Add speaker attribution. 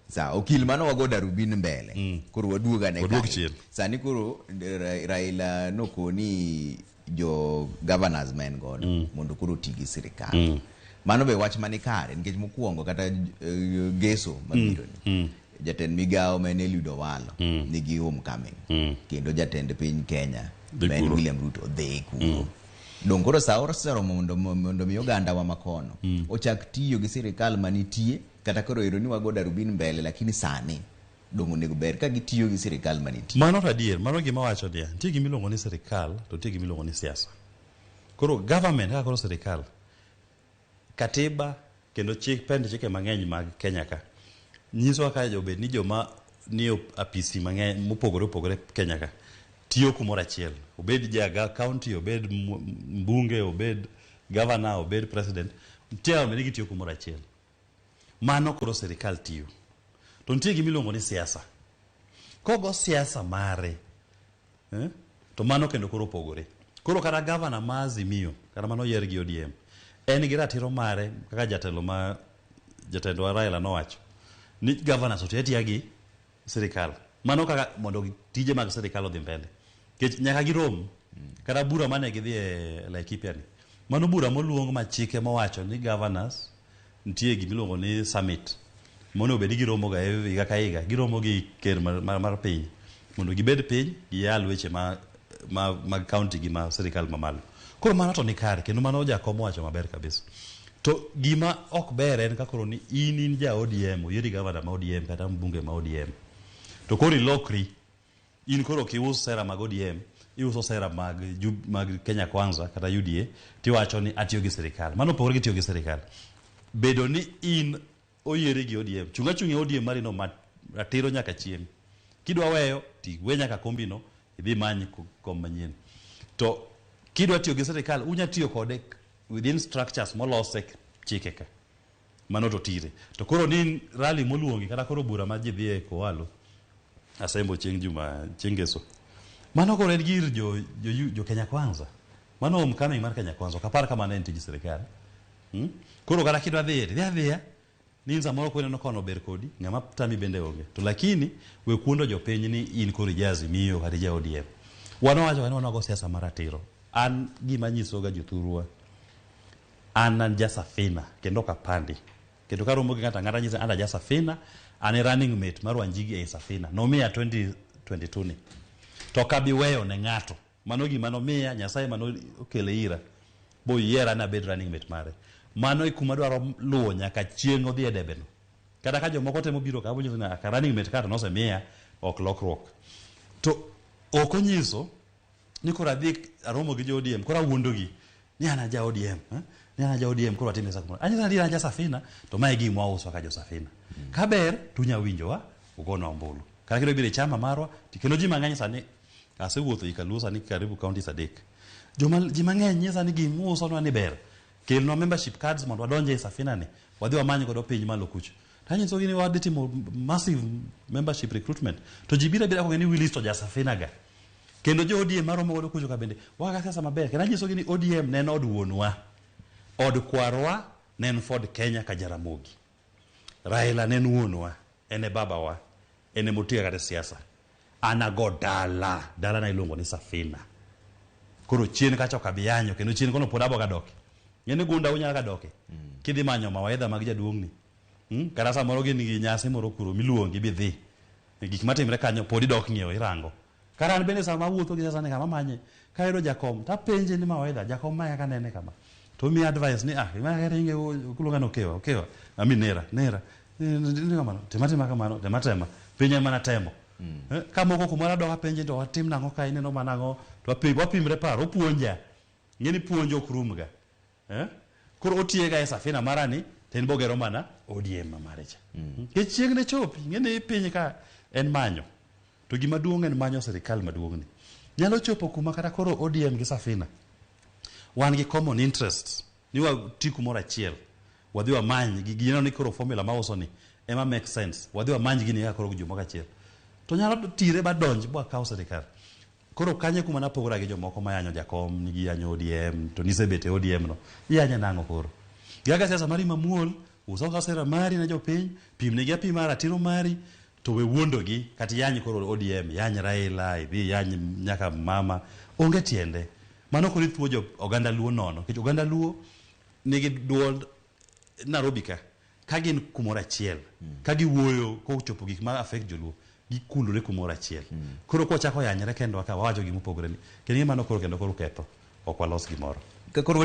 Speaker 1: Sa okil mano wago darubini mbele. Koro waduoga ne kai. Sani koro Raila nokoni jo governors men godo mondo koro tigi sirikal. Mano be wach mani kare nikech mokuongo kata geso mabiro ni. Jatend migao men Eliud Walo nigi homecoming. Kendo jatend piny Kenya Ben William Ruto dhi kuro. Dong koro sa oro mondo mi oganda wa makono. Ochak tiyo gi sirikal manitie kata koro ero ni wago darubini mbele lakini sani dongo nego ber ka gitiyo gi sirikal manitie.
Speaker 2: Mano radier, mano gima wacho dia. Nitie gima iluongo ni sirikal, to nitie gima iluongo ni siasa. Koro government kaka koro sirikal. Katiba kendo chike mang'eny mag Kenya ka. Nyiso ka jobed ni joma ni apisi mang'eny mopogore Kenya ka. Tiyo kumoro achiel. Obed jaga county, obed mbunge, obed governor, obed president. Nitie menigi tiyo kumoro achiel. Mano koro sirikal tiyo. To nitie gima iluongo ni siasa. Kogo siasa mare. To mano kendo koro opogore. Koro kata governor ma Azimio, kata mano yier gi ODM. En gi ratiro mare kaka jatelo Raila nowacho. Ni governor so tiya gi sirikal. Mano kaka mondo tije mag sirikal odhi mbele. Kech nyaka girom. Kata bura mane gidhi e Laikipia ni. Mano bura moluong ma chike mowacho ni governors nitie gima iluongo ni summit. Mono obedi giromo ga higa ka higa. Giromo gi ker mar piny. Mondo gibed piny giyal weche mag county gi ma sirikal mamalo. Koro mano to ni kare kendo mano Jakom wacho maber kabisa. To gima ok ber en ka koro ni in ja ODM, oyedi governor ma ODM kata mbunge ma ODM. To koro ilokri in koro kius sera mag ODM, iuso sera mag Kenya Kwanza kata UDA, tiwacho ni atiyo gi sirikal. Mano opogore gi tiyo gi sirikal. Bedo ni in oyiere gi ODM, chunga ODM marino ratiro nyaka chieng'. Kidwa weyo tiwe nyaka kombino idhi manyi kom manyien. To kidwa tiyo gi sirikal unya tiyo kode within structures molose chike ka. Mano to tire. To koro ni rally moluongi kata koro bura ma ji dhi e Kowalo asembo chieng' Ngeso. Mano koro en gir jo Kenya Kwanza. Mano homecoming mar Kenya Kwanza. Kapar kama ne tij sirikal. Koro kata kidwa dhiya ni samoro kwene kono ber kodi ng'ama tami bende onge. To lakini we kuondo jopiny ni in koro jazi miyo kata ja ODM. Wanowacho ni wanago siasa maratiro. An gima nyisoga jothurwa. An jasafina kendo kapandi. Kendo karomo gi ng'ata nyisa an jasafina, an running mate mar Wanjigi e safina. Nomiya 2022 ni. To kabi weyo ne ng'ato. Mano gima nomiya Nyasaye mano okele ira. Bo yiera na bed running mate mare. Mano ikuma dwaro luwo nyaka chieng' odhi e debeno. Kata ka jomoko temo biro ka abunyo na ka running mate kata nosemiya ok lokruok. To okonyiso ni koro adhi aromo gi jo ODM, koro awuondogi ni ana ja ODM, ni ana ja ODM koro atime sakmo. Anyisa ni ana ja safina to mae gi mwauso ka jo safina. Kaber tunya winjowa ugono ombulu. Kata kiro bire chama marwa tikelo ji mang'eny sani asewuotho ikalusa ni karibu county sadek. Ji mang'eny nyisa ni gimuso no ni ber. Kelno membership cards mondo wadonje e safina ni. Wadhi wamanyo godo piny malo kucho. Tanyiso gini wadhi timo massive membership recruitment. To jibira ko ni Willis to ja safina ga. Kendo jo ODM maromo godo kucho ka bende waga siasa maber. Kendo nyiso gini ODM ne en od wuonwa. Od kwarwa ne en Ford Kenya ka Jaramogi. Raila ne en wuonwa, ene babawa, ene motiga kata siasa. Anago dala na iluongo ni safina. Koro chien kacha kabiyanyo kendo chien kono podabo ga doke. Ngene gunda unya ga doke. Kidhi manyo mawaidha mag jaduong' ni. Kata samoro gin gi nyasi moro kuro miluongi bidhi. Gik matimre kanyo podi dok ngiewo irango. Kara an bende sama wuotho gi siasa ne kama manye. Ka ero Jakom ta penje ni mawaidha Jakom maya ka nene kama. To mi advice ni ma ringe kulunga no kewa. Ami nera. Ni kama tema kamano tema. Penje mana temo. Kamoko kumora doka penje to watim nango ka ineno manango to wapimre paro puonja. Ngeni puonjo krumga. Koro otiega e safina marani ten bogero mana ODM marecha. Ke chieng ne chopi ngene piny ka en manyo. To gima duong' en manyo sirikal maduong' ni. Nyalo chopo kuma kata koro ODM gi safina. Wan gi common interests. Ni wa tiku moro achiel. Wadhi wa manyi gi gino ni koro formula ma uso ni ema make sense. Wadhi wa manyi gini ya koro jomo achiel. To nyalo tire ba donji bwa kawo sirikal. Koro kanye kuma na pogora gi jomoko mayanyo Jakom nigi yanyo ODM to nisebete ODM no. Iyanya nango koro. Gaga siasa mari mamuol uso sera mari na jopiny, pimne gi apima ratiro mari, to we wuondogi, kati yanyi koro ODM, yanyi Raila, idhi yanyi nyaka mama, onge tiende. Mano kori thuo jo oganda luo nono, kich oganda luo nigi duol Nairobi ka gin kumora achiel, ka giwuoyo ko chopo gik ma affect joluo, gikulore kumora achiel. Koro ko chako yanyre kendo aka wawacho gimopogore ni. Kendo mano koro ketho, ok walos gimoro.
Speaker 1: Ka koro